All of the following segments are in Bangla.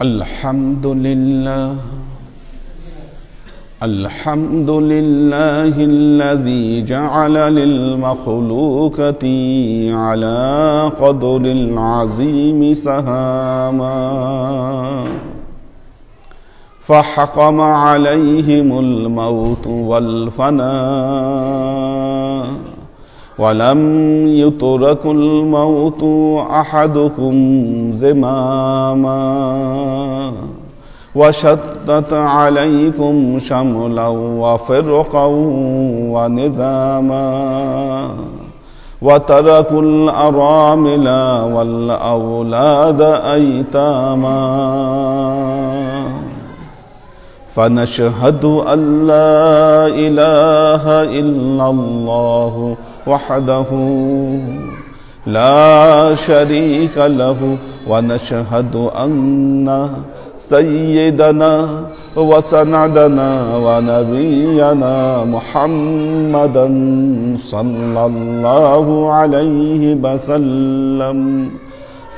Alhamdulillah alladhi ja'ala lil makhluqati ala qadril azimi sahama fahaqama alayhimul mautu wal fana walam yutrakul mautu ahadukum zimama وشتت عليكم شملا وفرقا ونظاما وتركوا الأرامل والأولاد أيتاما فنشهد أن لا إله إلا الله وحده لا شريك له ونشهد أن سيدنا وسندنا ونبينا محمدا صلى الله عليه وسلم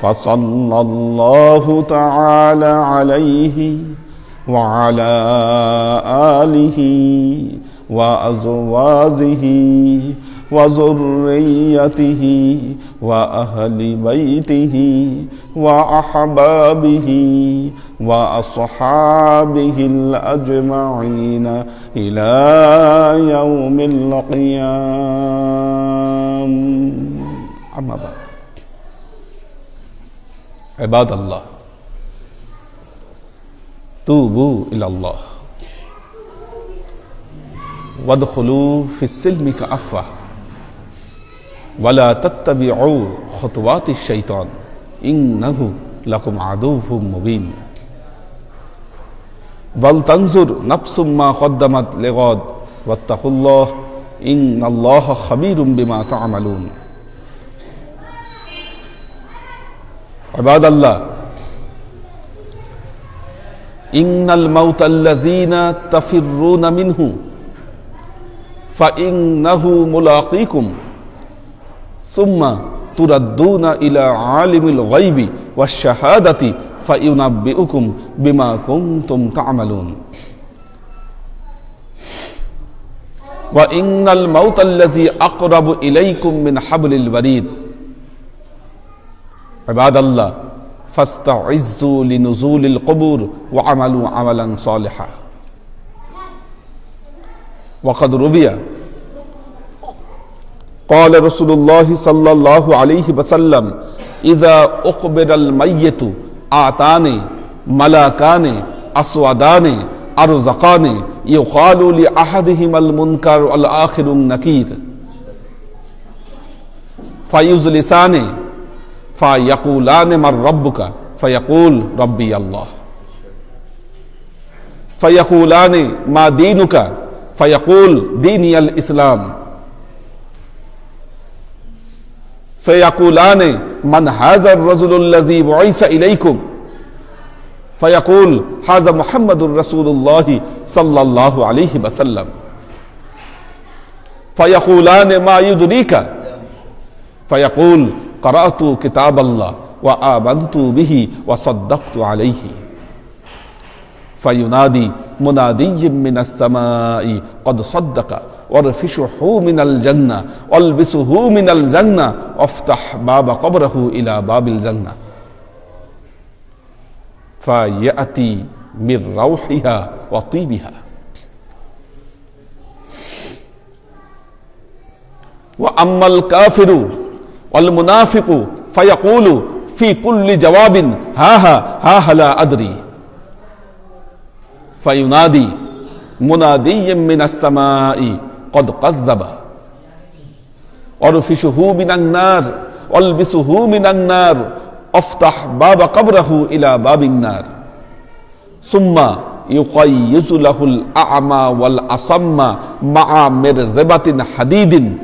فصلى الله تعالى عليه وعلى آله وأزواجه وذريته وأهل بيته وأحبابه وأصحابه الأجمعين إلى يوم القيام. أما بعد عباد الله توبوا إلى الله وادخلوا في السلم كافة ولا تتبعوا خطوات الشيطان إنه لكم عدو مبين ولتنظر نفس ما قدمت لغد واتقوا الله إن الله خبير بما تعملون. عباد الله إن الموت الذين تفرون منه فإنه ملاقيكم ثم تردون إلى عالم الغيب والشهادة فينبئكم بما كنتم تعملون. وإن الموت الذي أقرب إليكم من حبل الوريد. عباد الله فاستعزوا لنزول القبور وعملوا عملا صالحا. وقد روي قال رسول الله صلى الله عليه وسلم إذا أقبر الميت آتاني ملكان أسودان أرزقان يقال لأحدهما المنكر والآخر النكير فيجلسان فيقولان من ربك فيقول ربي الله فيقولان ما دينك فيقول ديني الإسلام فيقولان من هذا الرجل الذي بعث إليكم فيقول هذا محمد رسول الله صلى الله عليه وسلم فيقولان ما يدريك فيقول قرأت كتاب الله وآمنت به وصدقت عليه فينادي منادي من السماء قد صدق وارفشه من الجنة والبسه من الجنة وافتح باب قبره إلى باب الجنة فيأتي من روحها وطيبها. وأما الكافر والمنافق فيقول في كل جواب ها لا أدري فينادي منادي من السماء قد كذب وارفشه من النار والبسه من النار افتح باب قبره إلى باب النار ثم يقيز له الأعمى والأصم مع مرزبة حديد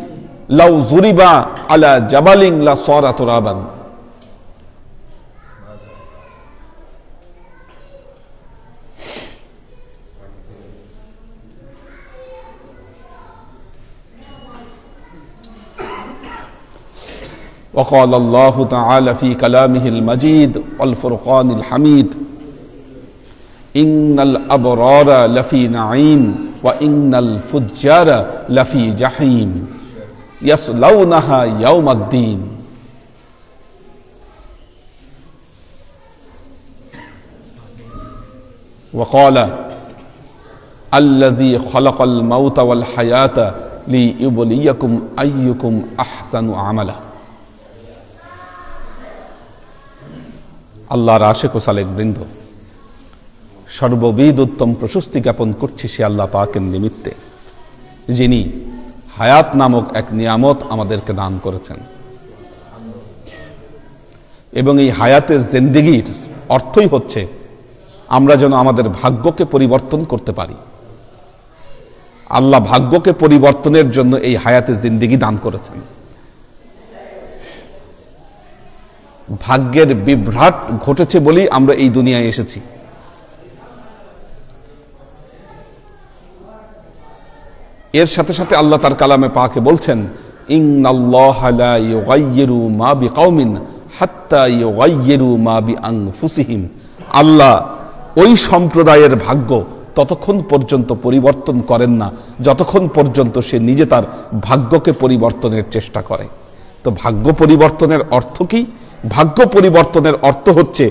لو ضرب على جبل لصار ترابا. وقال الله تعالى في كلامه المجيد والفرقان الحميد ইন্নাল আবরারা লাফি নাঈম ওয়া ইন্নাল ফুজ্জারা লাফি জাহিম ইয়াসলাউনাহা ইয়াউমাদ্দিন। ওয়া ক্বালা আল্লাযী খালাকাল মাউতা ওয়াল হায়াতা লিইবলিয়াকুম আইয়ুকুম আহসানু আমালা। আল্লাহর আশিক ও সালেক বৃন্দ, সর্ববিদ উত্তম প্রশস্তি জ্ঞাপন করছি সে আল্লাহ পাকের নিমিত্তে, যিনি হায়াত নামক এক নিয়ামত আমাদেরকে দান করেছেন। এবং এই হায়াতের জিন্দেগির অর্থই হচ্ছে আমরা যেন আমাদের ভাগ্যকে পরিবর্তন করতে পারি। আল্লাহ ভাগ্যকে পরিবর্তনের জন্য এই হায়াতে জিন্দেগি দান করেছেন। ভাগ্যের বিভ্রাট ঘটেছে বলেই আমরা এই দুনিয়ায় এসেছি। এর সাথে সাথে আল্লাহ তার কালামে পাকে বলছেন, ইন্নাল্লাহা লা ইউগাইয়িরু মা বিকাউমিন হাত্তা ইউগাইয়িরু মা বিআনফুসিহিম। আল্লাহ ওই সম্প্রদায়ের ভাগ্য ততক্ষণ পর্যন্ত পরিবর্তন করেন না যতক্ষণ পর্যন্ত সে নিজে তার ভাগ্যকে পরিবর্তনের চেষ্টা করে। তো ভাগ্য পরিবর্তনের অর্থ কি? ভাগ্য পরিবর্তনের অর্থ হচ্ছে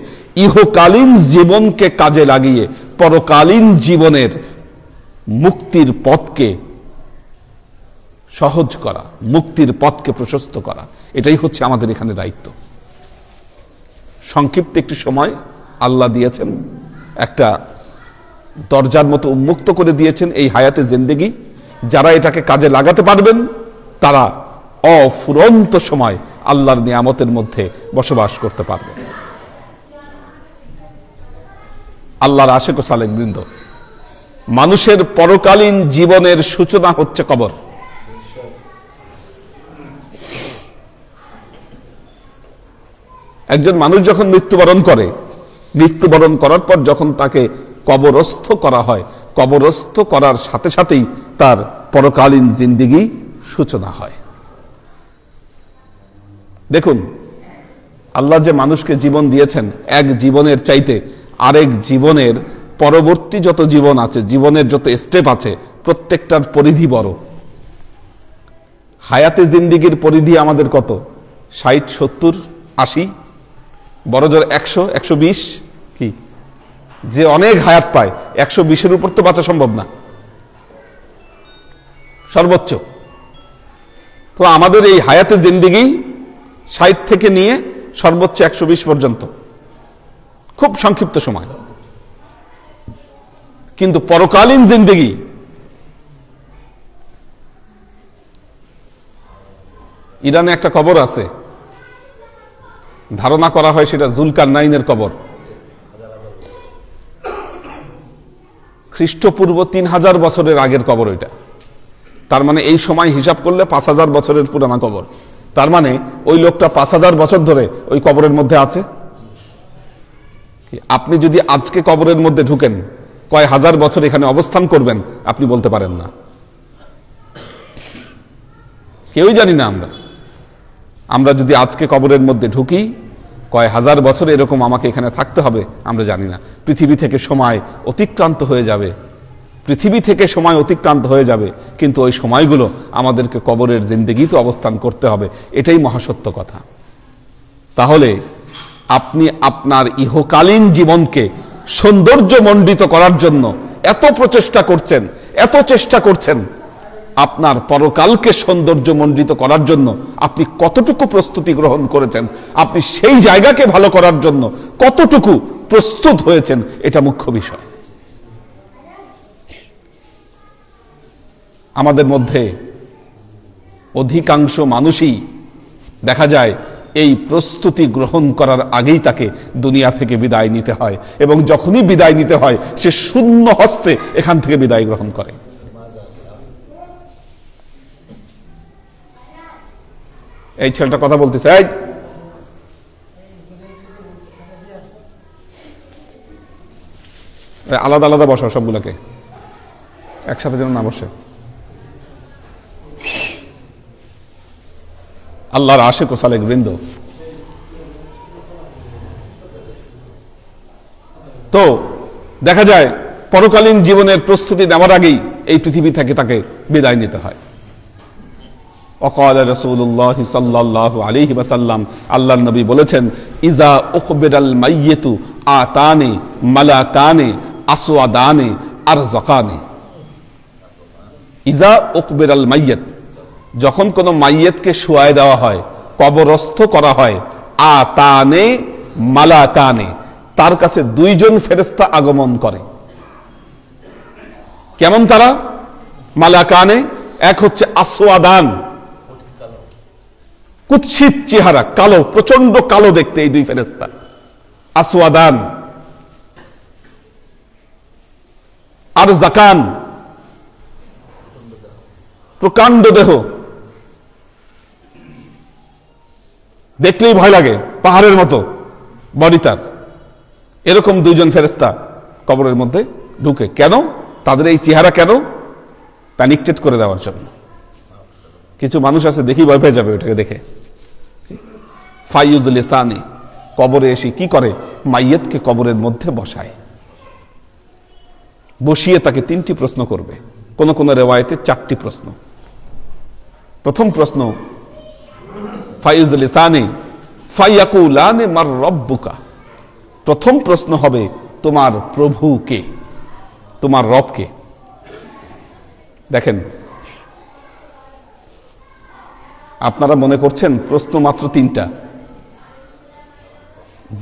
ইহকালীন জীবনকে কাজে লাগিয়ে পরকালীন জীবনের মুক্তির পথকে সহজ করা, মুক্তির পথকে প্রশস্ত করা। এটাই হচ্ছে আমাদের এখানে দায়িত্ব। সংক্ষিপ্ত একটি সময় আল্লাহ দিয়েছেন, একটা দরজার মতো উন্মুক্ত করে দিয়েছেন এই হায়াতে জিন্দেগি। যারা এটাকে কাজে লাগাতে পারবেন তারা অফুরন্ত সময় আল্লাহর নিয়ামতের মধ্যে বসবাস করতে পারবেন। আল্লাহর আশিক ও সালেক বৃন্দ, মানুষের পরকালীন জীবনের সূচনা হচ্ছে কবর। একজন মানুষ যখন মৃত্যুবরণ করে, মৃত্যুবরণ করার পর যখন তাকে কবরস্থ করা হয়, কবরস্থ করার সাথে সাথেই তার পরকালীন জিন্দেগি সূচনা হয়। দেখুন, আল্লাহ যে মানুষকে জীবন দিয়েছেন, এক জীবনের চাইতে আরেক জীবনের পরবর্তী যত জীবন আছে, জীবনের যত স্টেপ আছে, প্রত্যেকটার পরিধি বড়। হায়াতে জিন্দেগির পরিধি আমাদের কত? 60, 70, 80, বড় জোর 100, 120। কি যে অনেক হায়াত পায়, 120-এর উপর তো বাঁচা সম্ভব না সর্বোচ্চ। তো আমাদের এই হায়াতে জিন্দেগি 60 থেকে নিয়ে সর্বোচ্চ 120 পর্যন্ত, খুব সংক্ষিপ্ত সময়। কিন্তু পরকালীন জিন্দেগি ইরানে একটা কবর আছে, ধারণা করা হয় সেটা জুলকারনাইনের কবর। খ্রিস্টপূর্ব 3000 বছরের আগের কবর ওইটা। তার মানে এই সময় হিসাব করলে 5000 বছরের পুরানা কবর। তার মানে ওই লোকটা 5000 বছর ধরে ওই কবরের মধ্যে আছে। আপনি যদি আজকে কবরের মধ্যে ঢুকেন, কয় হাজার বছর এখানে অবস্থান করবেন আপনি বলতে পারেন না। কেউই জানি না আমরা যদি আজকে কবরের মধ্যে ঢুকি, কয় হাজার বছর এরকম আমাকে এখানে থাকতে হবে আমরা জানি না। পৃথিবী থেকে সময় অতিক্রান্ত হয়ে যাবে, পৃথিবী থেকে সময় অতিক্রান্ত হয়ে যাবে, কিন্তু ওই সময়গুলো আমাদেরকে কবরের জিন্দেগিতে অবস্থান করতে হবে। এটাই মহাসত্য কথা। তাহলে আপনি আপনার ইহকালীন জীবনকে সৌন্দর্যমণ্ডিত করার জন্য এত প্রচেষ্টা করছেন, এত চেষ্টা করছেন, আপনার পরকালকে সৌন্দর্যমণ্ডিত করার জন্য আপনি কতটুকু প্রস্তুতি গ্রহণ করেছেন, আপনি সেই জায়গাকে ভালো করার জন্য কতটুকু প্রস্তুত হয়েছেন, এটা মুখ্য বিষয়। আমাদের মধ্যে অধিকাংশ মানুষই দেখা যায় এই প্রস্তুতি গ্রহণ করার আগেই তাকে দুনিয়া থেকে বিদায় নিতে হয়, এবং যখনই বিদায় নিতে হয় সে শূন্য হস্তে এখান থেকে বিদায় গ্রহণ করে। এই ছেলেটা কথা বলতেছে, এই আলাদা আলাদা বসা, সবগুলোকে একসাথে যেন না বসে। আল্লাহর আশিক ও সালেক বৃন্দ, তো দেখা যায় পরকালীন জীবনের প্রস্তুতি নেওয়ার আগেই এই পৃথিবী থেকে তাকে বিদায় নিতে হয়। ওয়াকাল রাসূলুল্লাহ সাল্লাল্লাহু আলাইহি ওয়াসাল্লাম, আল্লাহর নবী বলেছেন, ইজা উকবিরাল মাইয়িতু আতানি মালাকানি আসওয়াদানি আরযাকানি। ইজা উকবিরাল মাইয়িত, যখন কোনো মাইয়িতকে শুয়ায় দেওয়া হয়, কবরস্থ করা হয়, আতানে মালাকানে, তার কাছে দুইজন ফেরেশতা আগমন করে। কেমন তারা? মালাকানে, এক হচ্ছে আসওয়াদান, কুৎসিত চেহারা, কালো, প্রচন্ড কালো দেখতে এই দুই ফেরেশতা। আসওয়াদান। আর জাকান, প্রকাণ্ড দেহ, দেখলেই ভয় লাগে, পাহাড়ের মতো বডি তার। এরকম দুইজন ফেরেশতা কবরের মধ্যে ঢুকে। কেন? তাদের এই চেহারা কেন? প্যানিকটেড করে দেওয়ার জন্য। কিছু মানুষ আছে দেখি ভয় পেয়ে যাবে ওটাকে দেখে। ফাইয়ুজ লিসানি, কবরে এসে কি করে? মাইয়িতকে কবরের মধ্যে বসায়, বসিয়ে তাকে 3টি প্রশ্ন করবে, কোন কোন রিওয়ায়েতে 4টি প্রশ্ন। প্রথম প্রশ্ন, ফাইয়ুজ লিসানি ফায়াকুলানি মার রব্বুকা, প্রথম প্রশ্ন হবে তোমার প্রভু কে, তোমার রব কে। দেখেন, আপনারা মনে করছেন প্রশ্ন মাত্র 3টা।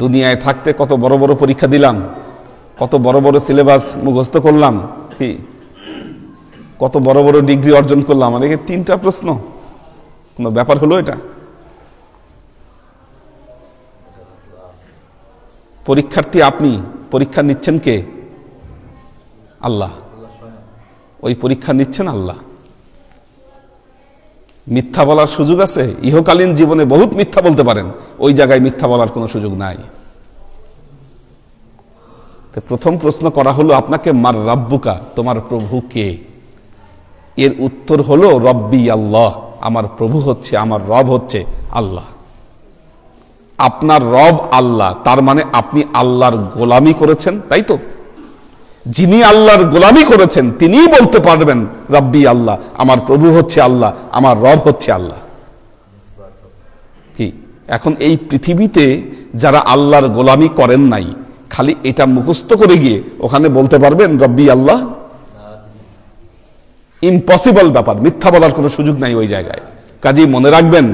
দুনিয়ায় থাকতে কত বড় বড় পরীক্ষা দিলাম, কত বড় বড় সিলেবাস মুখস্থ করলাম, কি কত বড় বড় ডিগ্রি অর্জন করলাম, আর 3টা প্রশ্ন কোনো ব্যাপার হলো? এটা পরীক্ষার্থী আপনি, পরীক্ষা নিচ্ছেন কে? আল্লাহ। ওই পরীক্ষা নিচ্ছেন আল্লাহ। মিথ্যা বলার সুযোগ আছে? ইহকালীন জীবনে বহুত মিথ্যা বলতে পারেন, ওই জায়গায় মিথ্যা বলার কোনো সুযোগ নাই। প্রথম প্রশ্ন করা হলো আপনাকে, মার রাব্বুকা, তোমার প্রভু কে? এর উত্তর হলো রব্বি আল্লাহ, আমার প্রভু হচ্ছে, আমার রব হচ্ছে আল্লাহ। আপনার রব আল্লাহ, তার মানে আপনি আল্লাহর গোলামি করেছেন, তাই তো? যিনি আল্লাহর গোলামি করেছেন তিনিই বলতে পারবেন রব্বি আল্লাহ, আমার প্রভু হচ্ছে আল্লাহ, আমার রব হচ্ছে আল্লাহ। কি এখন এই পৃথিবীতে যারা আল্লাহর গোলামি করেন নাই, খালি এটা মুখস্থ করে গিয়ে ওখানে বলতে পারবেন রব্বি আল্লাহ? ইম্পসিবল ব্যাপার, মিথ্যা বলার কোনো সুযোগ নাই ওই জায়গায়। কাজেই মনে রাখবেন,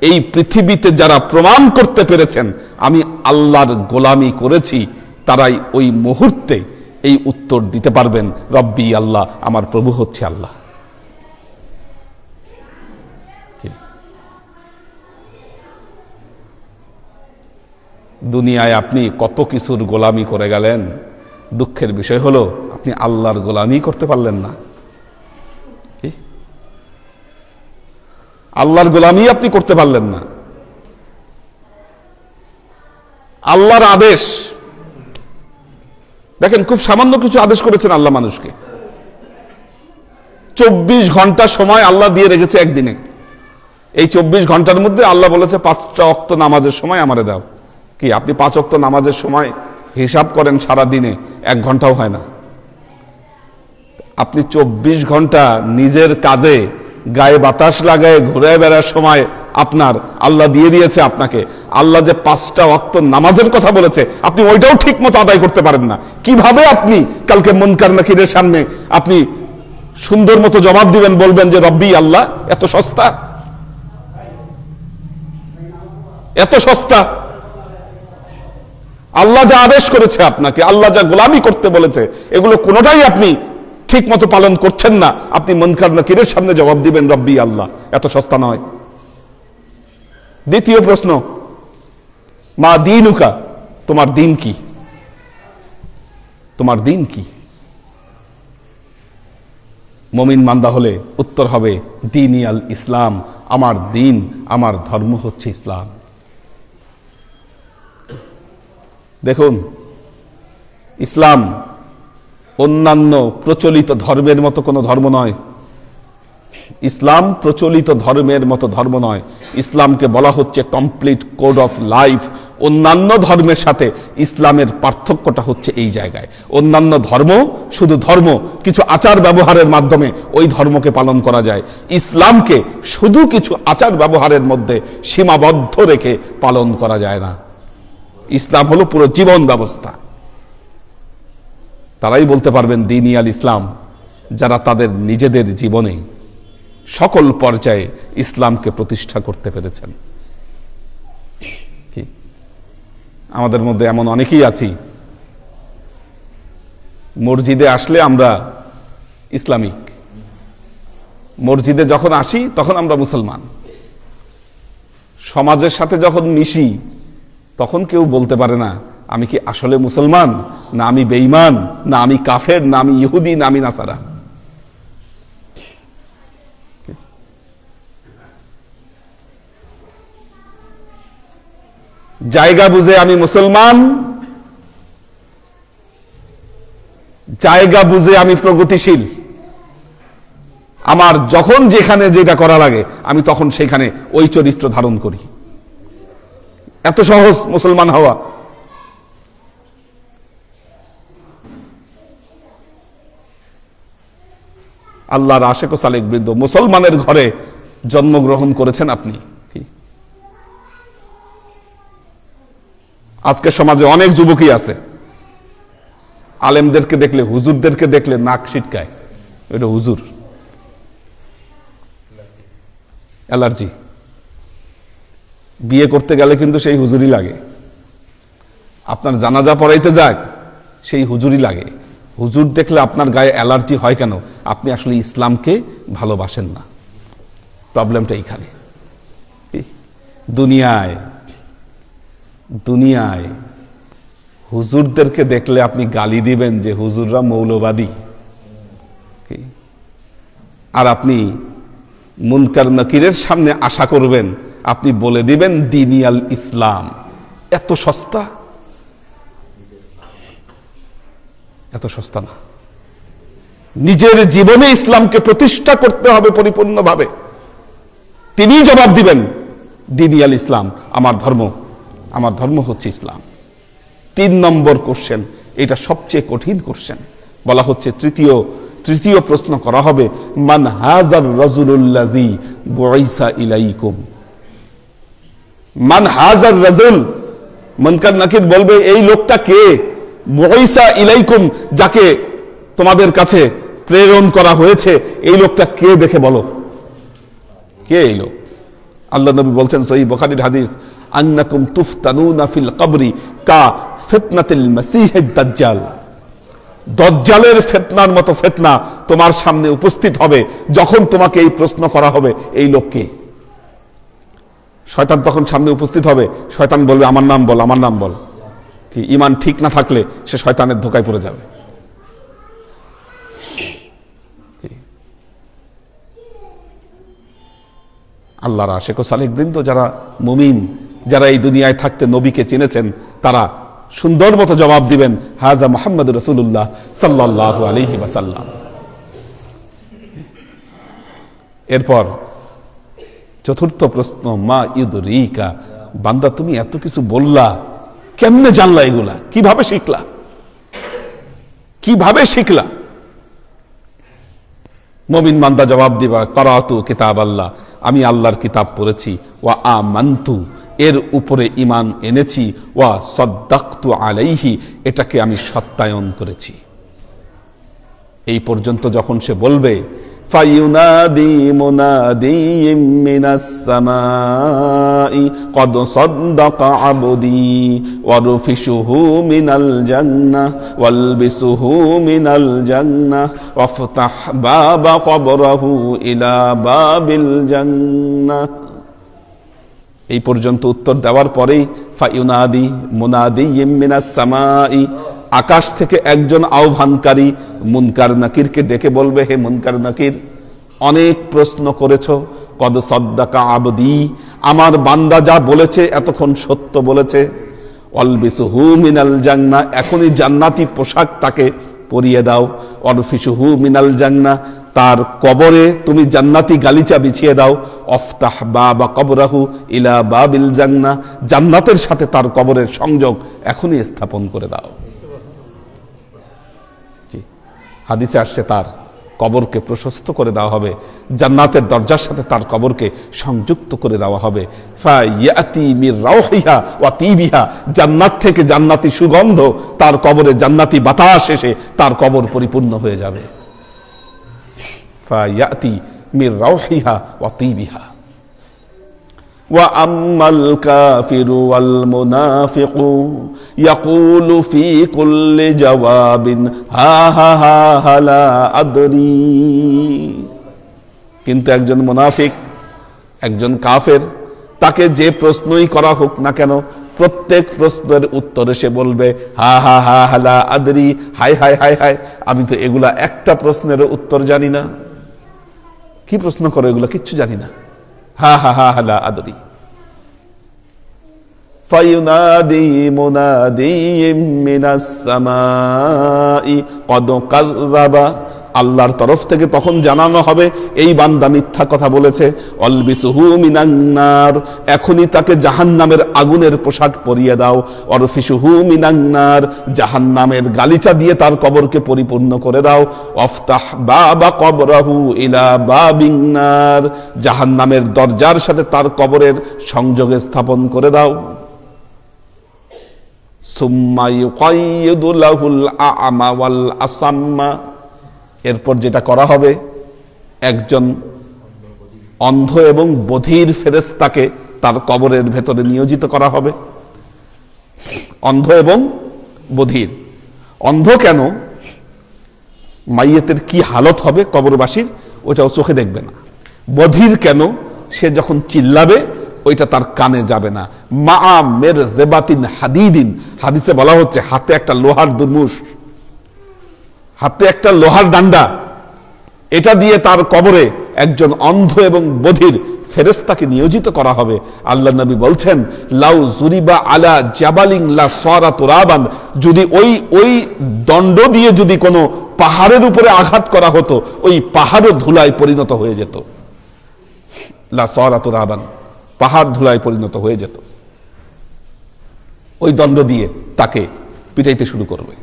এই পৃথিবীতে যারা প্রমাণ করতে পেরেছেন আমি আল্লাহর গোলামি করেছি, তারাই ওই মুহূর্তে এই উত্তর দিতে পারবেন রব্বি আল্লাহ, আমার প্রভু হচ্ছে আল্লাহ। দুনিয়ায় আপনি কত কিছুর গোলামি করে গেলেন, দুঃখের বিষয় হলো আপনি আল্লাহর গোলামি করতে পারলেন না। আল্লাহর গোলামি আপনি করতে পারলেন না। আল্লাহর আদেশ দেখেন, খুব সামান্য কিছু আদেশ করেছেন আল্লাহ মানুষকে। 24 ঘন্টা সময় আল্লাহ দিয়ে রেখেছে একদিনে। এই 24 ঘন্টার মধ্যে আল্লাহ বলেছে 5টা ওয়াক্ত নামাজের সময় আমারে দাও। কি আপনি 5 ওয়াক্ত নামাজের সময় হিসাব করেন, সারা দিনে 1 ঘন্টাও হয় না। আপনি 24 ঘন্টা নিজের কাজে গায়ে বাতাস লাগায় ঘুরে বেড়ার সময় আপনার আল্লাহ দিয়ে দিয়েছে আপনাকে। আল্লাহ যে 5টা ওয়াক্ত নামাজের কথা বলেছে, আপনি ওইটাও ঠিক মতো আদায় করতে পারেন না। কিভাবে আপনি কালকে মুনকার নাকিরের সামনে আপনি সুন্দর মতো জবাব দিবেন, বলবেন যে রব্বি আল্লাহ? এত সস্তা, এত সস্তা। আল্লাহ যা আদেশ করেছে আপনাকে, আল্লাহ যা গোলামি করতে বলেছে, এগুলো কোনোটাই আপনি ঠিক মতো পালন করছেন না। আপনি মুনকার নাকিরের সামনে জবাব দিবেন রব্বি আল্লাহ? এত সস্তা নয়। দ্বিতীয় প্রশ্ন, মা দীনুকা, তোমার দিন কি? তোমার দিন কি? মুমিন বান্দা হলে উত্তর হবে দীনি আল ইসলাম, আমার দিন, আমার ধর্ম হচ্ছে ইসলাম। দেখুন, ইসলাম অন্যান্য প্রচলিত ধর্মের মতো কোনো ধর্ম নয়। ইসলাম প্রচলিত ধর্মের মতো ধর্ম নয়। ইসলামকে বলা হচ্ছে কমপ্লিট কোড অফ লাইফ, অন্যান্য ধর্মের সাথে ইসলামের পার্থক্যটা হচ্ছে এই জায়গায়। অন্যান্য ধর্ম শুধু ধর্ম, কিছু আচার ব্যবহারের মাধ্যমে ওই ধর্মকে পালন করা যায়। ইসলামকে শুধু কিছু আচার ব্যবহারের মধ্যে সীমাবদ্ধ রেখে পালন করা যায় না। ইসলাম হলো পুরো জীবন ব্যবস্থা। তারাই বলতে পারবেন দ্বীন আল ইসলাম, যারা তাদের নিজেদের জীবনে সকল পর্যায়ে ইসলামকে প্রতিষ্ঠা করতে পেরেছেন। কি আমাদের মধ্যে এমন অনেকেই আছি, মসজিদে আসলে আমরা ইসলামিক, মসজিদে যখন আসি তখন আমরা মুসলমান, সমাজের সাথে যখন মিশি তখন কেউ বলতে পারে না আমি কি আসলে মুসলমান, না আমি বেঈমান, না আমি কাফের, না আমি ইহুদি, না আমি নাসারা। জায়গা বুঝে আমি মুসলমান, জায়গা বুঝে আমি প্রগতিশীল। আমার যখন যেখানে যেটা করা লাগে আমি তখন সেখানে ওই চরিত্র ধারণ করি। এত সহজ মুসলমান হওয়া। আল্লাহর আশেক ও সালেক বৃন্দ, মুসলমানের ঘরে জন্মগ্রহণ করেছেন আপনি। আজকে সমাজে অনেক যুবকই আছে, আলেমদেরকে দেখলে, হুজুরদেরকে দেখলে নাক ছিটকায়, এটা হুজুর। অ্যালার্জি। বিয়ে করতে গেলে কিন্তু সেই হুজুরই লাগে। আপনার জানাজা পড়াইতে যাক, সেই হুজুরই লাগে। হুজুর দেখলে আপনার গায়ে অ্যালার্জি হয় কেন? আপনি আসলে ইসলামকে ভালোবাসেন না। প্রবলেমটা এইখানে। দুনিয়ায় হুজুরদেরকে দেখলে আপনি গালি দিবেন যে হুজুররা মৌলবাদী, আর আপনি মুনকার নাকিরের সামনে আশা করবেন আপনি বলে দিবেন দ্বীন আল ইসলাম। এত সস্তা, এত সস্তা না। নিজের জীবনে ইসলামকে প্রতিষ্ঠা করতে হবে পরিপূর্ণভাবে। তিনি জবাব দিবেন দ্বীন আল ইসলাম, আমার ধর্ম হচ্ছে ইসলাম। 3 নম্বর কোশ্চেন, এটা সবচেয়ে কঠিন কোশ্চেন। বলা হচ্ছে তৃতীয় প্রশ্ন করা হবে, মান হাজার রাজুলুল্লাযী বুইসা ইলাইকুম। মান হাজার রাজুল, মুনকার নাকির বলবে এই লোকটা কে? বুইসা ইলাইকুম, যাকে তোমাদের কাছে প্রেরণ করা হয়েছে, এই লোকটা কে দেখে বলো, কে এই লোক? আল্লাহ নবী বলছেন সহিহ বুখারীর হাদিস, আন্নাকুম তুফতানুনা ফিল কবরি কা ফিতনাতিল মাসীহিদ দাজ্জাল। দাজ্জালের ফিতনার মতো ফিতনা তোমার সামনে উপস্থিত হবে যখন তোমাকে এই প্রশ্ন করা হবে এই লোককে। শয়তান তখন সামনে উপস্থিত হবে, শয়তান বলবে আমার নাম বল, আমার নাম বল। কি ঈমান ঠিক না থাকলে সে শয়তানের ধোঁকায় পড়ে যাবে। আল্লাহর আশিক ও সালেক বৃন্দ, যারা মুমিন, যারা এই দুনিয়ায় থাকতে নবীকে চিনেছেন, তারা সুন্দর মতো জবাব দিবেন হাজা মুহাম্মদুর রাসূলুল্লাহ সাল্লাল্লাহু আলাইহি ওয়াসাল্লাম। এরপর চতুর্থ প্রশ্ন, মা ইউদরিকা, বান্দা তুমি এত কিছু বললা, কেমনে জানলা এগুলা? কিভাবে শিখলা? কিভাবে শিখলা? মুমিন বান্দা জবাব দিবা, করাতু কিতাব আল্লাহ, আমি আল্লাহর কিতাব পড়েছি, ওয়া আমানতু, এর উপরে ঈমান এনেছি, ওয়া সাদ্দাকতু আলাইহি, এটাকে আমি সত্যায়ন করেছি। এই পর্যন্ত যখন সে বলবে, ফায়ুনাদি মুনাদিয়্যিম মিনাস সামাই ক্বাদ সাদ্দাকা আবদি ওয়ারফিশুহু মিনাল জান্নাহ ওয়ালবিসুহু মিনাল জান্নাহ ওয়াফতাহ বাবা কবরহু ইলা বাবিল জান্নাহ। এই পর্যন্ত উত্তর দেওয়ার পরেই ফায়ুনাদি মুনাদিয়্যিম মিনাস সামাই, আকাশ থেকে একজন আহ্বানকারী মুনকার নাকিরকে ডেকে বলবে, হে মুনকার নাকির, অনেক প্রশ্ন করেছো, কদ সাদ্দাকা আবদি, আমার বান্দা যা বলেছে এতক্ষণ সত্য বলেছে, ওয়ালবিসুহু মিনাল জান্নাহ, এখনই জান্নাতি পোশাক তাকে পরিয়ে দাও, ওয়ারফিশুহু মিনাল জান্নাহ, তার কবরে তুমি জান্নাতি গালিচা বিছিয়ে দাও। অফতাহ বাবা কবরাহু ইলা বাবিল জান্নাহ, জান্নাতের সাথে তার কবরের সংযোগ এখনই স্থাপন করে দাও। হাদিসে আসছে তার কবরকে প্রশস্ত করে দেওয়া হবে, জান্নাতের দরজার সাথে তার কবরকে সংযুক্ত করে দেওয়া হবে। ফায়াতি মির রাউহিহা ওয়া তিবিহা, জান্নাত থেকে জান্নাতি সুগন্ধ, তার কবরে জান্নাতি বাতাস এসে তার কবর পরিপূর্ণ হয়ে যাবে। ফায়াতি মির রাউহিহা ওয়া তিবিহা। ওয়া আম্মাল কাফিরু ওয়াল মুনাফিকু ইয়াকুলু ফি কুল্লি জাওয়াবিন হা হা হা হা লা আদরি। কিন্তু একজন মুনাফিক, একজন কাফের, তাকে যে প্রশ্নই করা হোক না কেন, প্রত্যেক প্রশ্নের উত্তরে সে বলবে হা হা হা হা লা আদরি, হায় হায় হায় হায়, আমি তো এগুলা একটা প্রশ্নের উত্তর জানি না। কি প্রশ্ন করো এগুলো? কিচ্ছু জানি না। হা হা হা হা লা আদরি। ফায়ুনাদি মুনাদিয়্যিম মিনাস সামাই ক্বাদ কাযযাবা, আল্লাহর তরফ থেকে তখন জানানো হবে এই বান্দা মিথ্যা কথা বলেছে। অলবিসুহু মিনান নার, এখনই তাকে জাহান্নামের আগুনের পোশাক পরিয়ে দাও। অরফিসুহু মিনান নার, জাহান্নামের গালিচা দিয়ে তার কবরকে পরিপূর্ণ করে দাও। অফতাহ বাবা কবরাহু ইলা বাবিন নার, জাহান্নামের দরজার সাথে তার কবরের সংযোগে স্থাপন করে দাও। সুম্মা ইউকাইয়িদু লাহুল আ'মা ওয়াল আসাম্মা, এরপর যেটা করা হবে, একজন অন্ধ এবং বধির ফেরেশতাকে তার কবরের ভেতরে নিয়োজিত করা হবে। অন্ধ এবং বধির। অন্ধ কেন? মাইয়েতের কি হালত হবে কবরবাসীর ওইটাও চোখে দেখবে না। বধির কেন? সে যখন চিল্লাবে ওইটা তার কানে যাবে না। মা মের জেবাতিন হাদিদিন, হাদিসে বলা হচ্ছে হাতে একটা লোহার দুর্মুষ, হাতে একটা লোহার ডান্ডা, এটা দিয়ে তার কবরে একজন অন্ধ এবং বধির ফেরেশতাকে নিয়োজিত করা হবে। আল্লাহ নবী বলছেন লাউ জুরিবা আলা জাবালিন লা সারা তুরাবান, যদি ওই দণ্ড দিয়ে যদি কোনো পাহাড়ের উপরে আঘাত করা হতো, ওই পাহাড়ও ধুলায় পরিণত হয়ে যেত। লা সারা তুরাবান, পাহাড় ধুলায় পরিণত হয়ে যেত। ওই দণ্ড দিয়ে তাকে পিটাইতে শুরু করবে।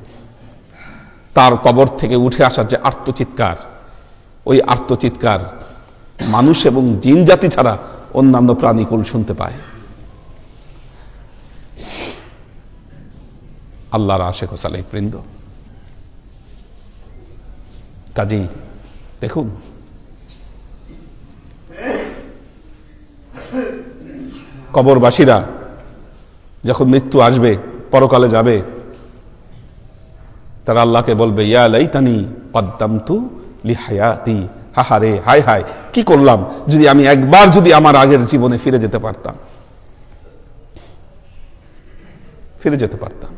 তার কবর থেকে উঠে আসার যে আর্তচিৎকার, ওই আর্তচিৎকার মানুষ এবং জিন জাতি ছাড়া অন্যান্য প্রাণীকুল শুনতে পায়। আল্লাহর আশিক ও সালেহ বৃন্দ, কাজেই দেখুন কবরবাসীরা যখন মৃত্যু আসবে, পরকালে যাবে, তারা আল্লাহকে বলবে ইয়া লাইতানি কদ্দামতু লিহায়াতি, হাহারে হায় হায়, কি করলাম, যদি আমি একবার যদি আমার আগের জীবনে ফিরে যেতে পারতাম, ফিরে যেতে পারতাম।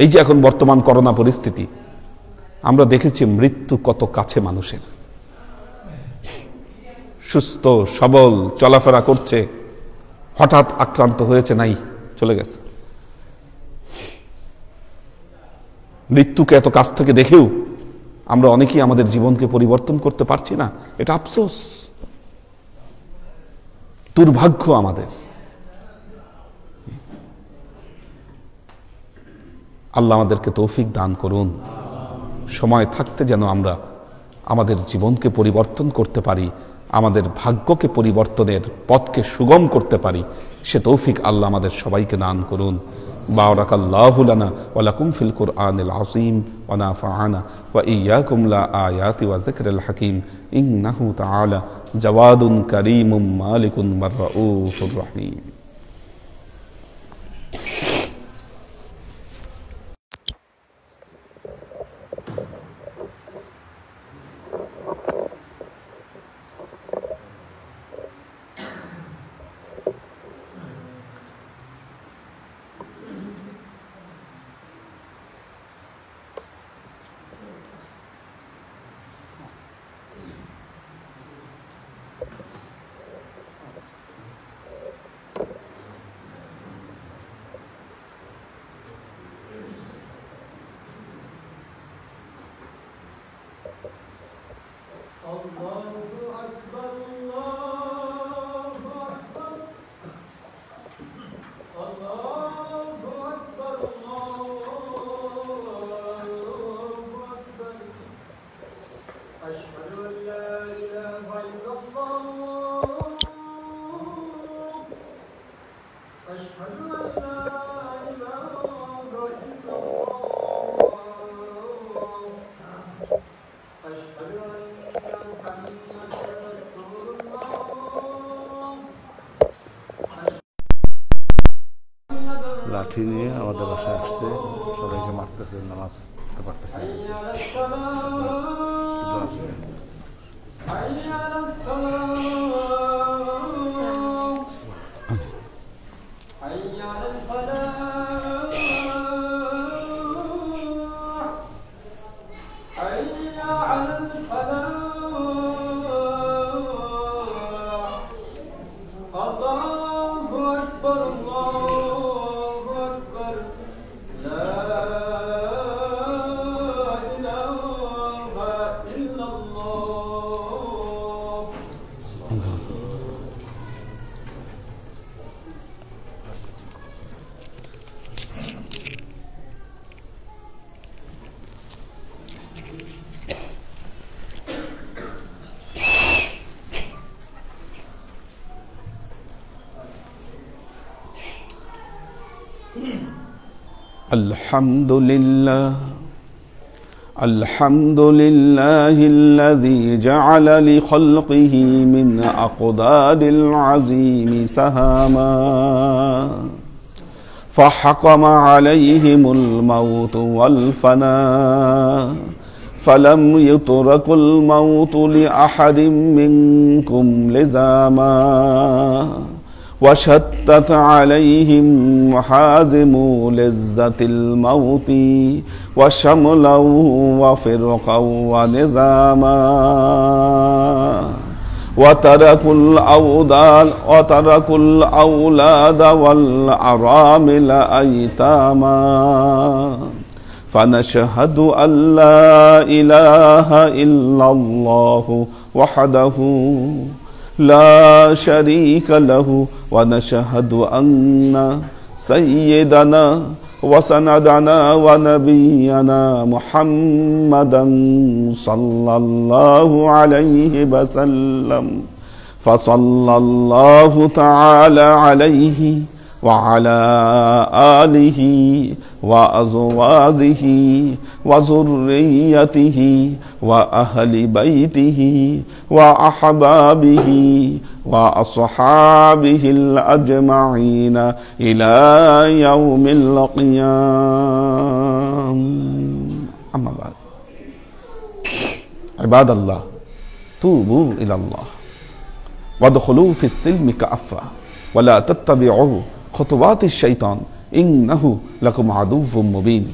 এই যে এখন বর্তমান করোনা পরিস্থিতি, আমরা দেখেছি মৃত্যু কত কাছে মানুষের। সুস্থ সবল চলাফেরা করছে, হঠাৎ আক্রান্ত হয়েছে, নাই চলে গেছে। মৃত্যুকে এত কাছ থেকে দেখেও আমরা অনেকেই আমাদের জীবনকে পরিবর্তন করতে পারছি না। এটা আফসোস, দুর্ভাগ্য আমাদের। আল্লাহ আমাদেরকে তৌফিক দান করুন, সময় থাকতে যেন আমরা আমাদের জীবনকে পরিবর্তন করতে পারি, আমাদের ভাগ্যকে পরিবর্তনের পথকে সুগম করতে পারি, সে তৌফিক আল্লাহ আমাদের সবাইকে দান করুন। বারাকাল্লাহু লানা ওয়া লাকুম ফিল কুরআনিল আযীম ওয়া নাফা'ানা ওয়া ইয়্যাকুম লা আয়াতি ওয়া যিকরিল হাকীম ইন্নাহু তাআলা জাওয়াদুন কারীমুম মালিকুন মাররাউফুর রহিম। লাঠি নিয়ে আমাদের বাসায় আসছে, সবাইকে মারতেছে, নামাজ পড়তে পারতেছে। الحمد لله الحمد لله الذي جعل لخلقه من أقدار العظيم سهاما فحكم عليهم الموت والفناء فلم يترك الموت لأحد منكم لزاما وشتت عليهم محازم لذة الموت وشملا وفرقا ونظاما وتركوا الأولاد والأرامل أيتاما فنشهد أن لا إله إلا الله وحده لا شريك له ونشهد أن سيدنا وسندنا ونبينا محمدا صلى الله عليه وسلم فصلى الله تعالى عليه وعلى آله وأزواجه وذريته وأهل بيته وأحبابه وأصحابه الأجمعين إلى يوم القيامة. أما بعد، عباد الله، توبوا إلى الله وادخلوا في السلم كافة ولا تتبعوا خطوات الشيطان إنه لكم عدو مبين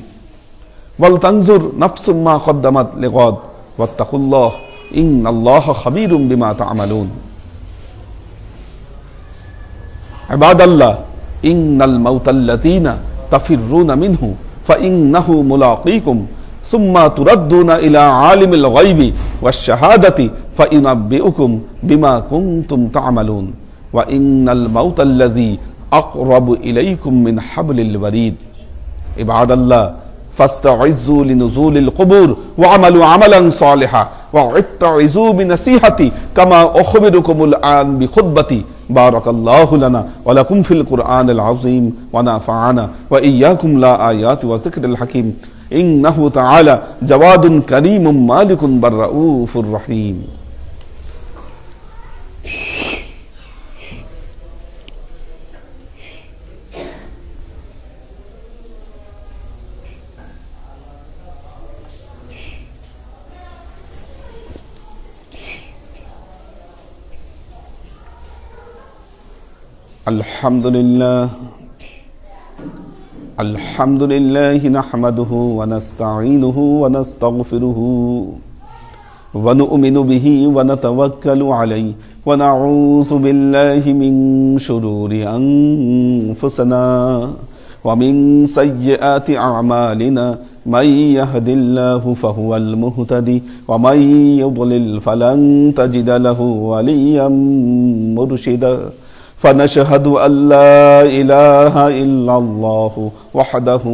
ولتنظر نفس ما قدمت لغد واتقوا الله إن الله خبير بما تعملون. عباد الله، إن الموت الذين تفرون منه فإنه ملاقيكم ثم تردون إلى عالم الغيب والشهادة فينبئكم بما كنتم تعملون وإن الموت الذي أقرب إليكم من حبل الوريد. عباد الله، فاستعزوا لنزول القبور وعملوا عملا صالحا واتعظوا بنصيحتي كما أخبركم الآن بخطبتي. بارك الله لنا ولكم في القرآن العظيم ونفعنا وإياكم لا آيات وذكر الحكيم إنه تعالى جواد كريم مالك بالرؤوف الرحيم. الحمد لله نحمده ونستعينه ونستغفره ونؤمن به ونتوكل عليه ونعوذ بالله من شرور أنفسنا ومن سيئات أعمالنا من يهد الله فهو المهتدي ومن يضلل فلن تجد له وليا مرشدا فنشهد أن لا إله إلا الله وحده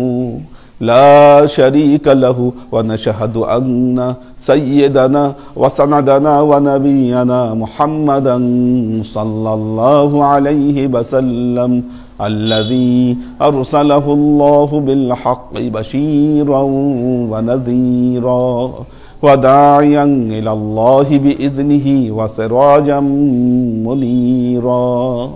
لا شريك له ونشهد أن سيدنا وسندنا ونبينا محمدا صلى الله عليه وسلم الذي أرسله الله بالحق بشيرا ونذيرا وداعيا إلى الله بإذنه وسراجا منيرا.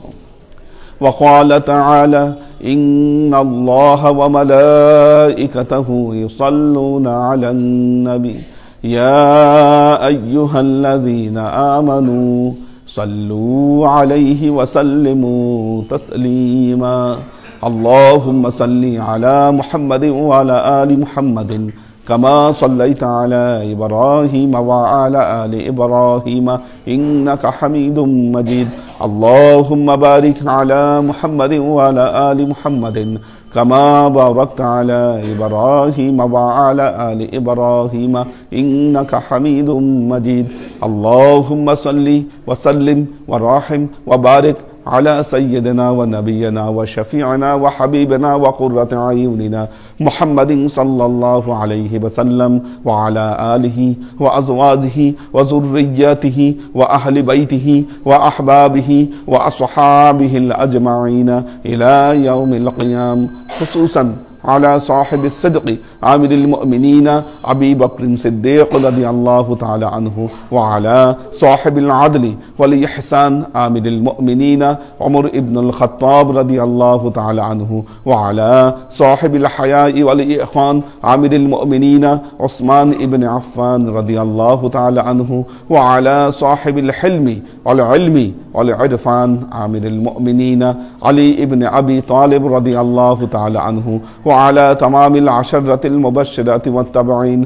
وقال تعالى: إن الله وملائكته يصلون على النبي يا أيها الذين آمنوا صلوا عليه وسلموا تسليما. اللهم صل على محمد وعلى آل محمد كما صليت على إبراهيم وعلى آل إبراهيم إنك حميد مجيد. اللهم بارك على محمد وعلى آل محمد كما باركت على إبراهيم وعلى آل إبراهيم إنك حميد مجيد. اللهم صل وسلم ورحم وبارك على سيدنا ونبينا وشفيعنا وحبيبنا وقرة أعيننا محمد صلى الله عليه وسلم وعلى آله وأزواجه وذرياته وأهل بيته وأحبابه وأصحابه الأجمعين إلى يوم القيامة، خصوصا على صاحب الصدق عامل المؤمنين أبي بكر الصديق رضي الله تعالى عنه، وعلى صاحب العدل والإحسان عامل المؤمنين عمر بن الخطاب رضي الله تعالى عنه، وعلى صاحب الحياء والإحسان عامل المؤمنين عثمان بن عفان رضي الله تعالى عنه، وعلى صاحب الحلم والعلم والعرفان عامل المؤمنين علي بن أبي طالب رضي الله تعالى عنه، وعلى تمام العشرة المبشرات والتابعين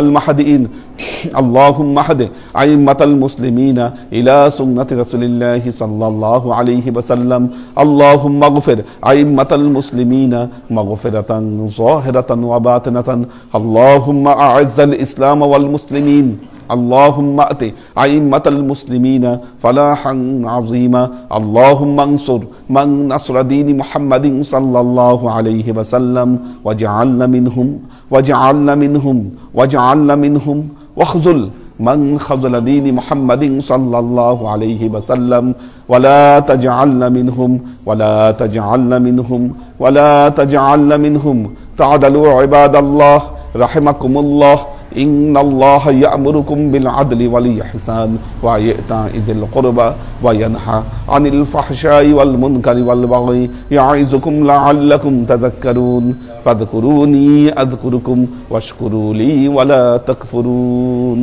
المهديين. اللهم اهد أئمة المسلمين إلى سنة رسول الله صلى الله عليه وسلم. اللهم اغفر أئمة المسلمين مغفرة ظاهرة وباطنة. اللهم أعز الإسلام والمسلمين. اللهم أت أئمة المسلمين فلاحا عظيما. اللهم انصر من نصر دين محمد صلى الله عليه وسلم واجعلنا منهم واخذل من خذل دين محمد صلى الله عليه وسلم ولا تجعلنا منهم. تعدلوا عباد الله رحمكم الله. إن الله يأمركم بالعدل والإحسان وإيتاء ذي القربى وينهى عن الفحشاء والمنكر والبغي يعظكم لعلكم تذكرون. فاذكروني أذكركم واشكروا لي ولا تكفرون.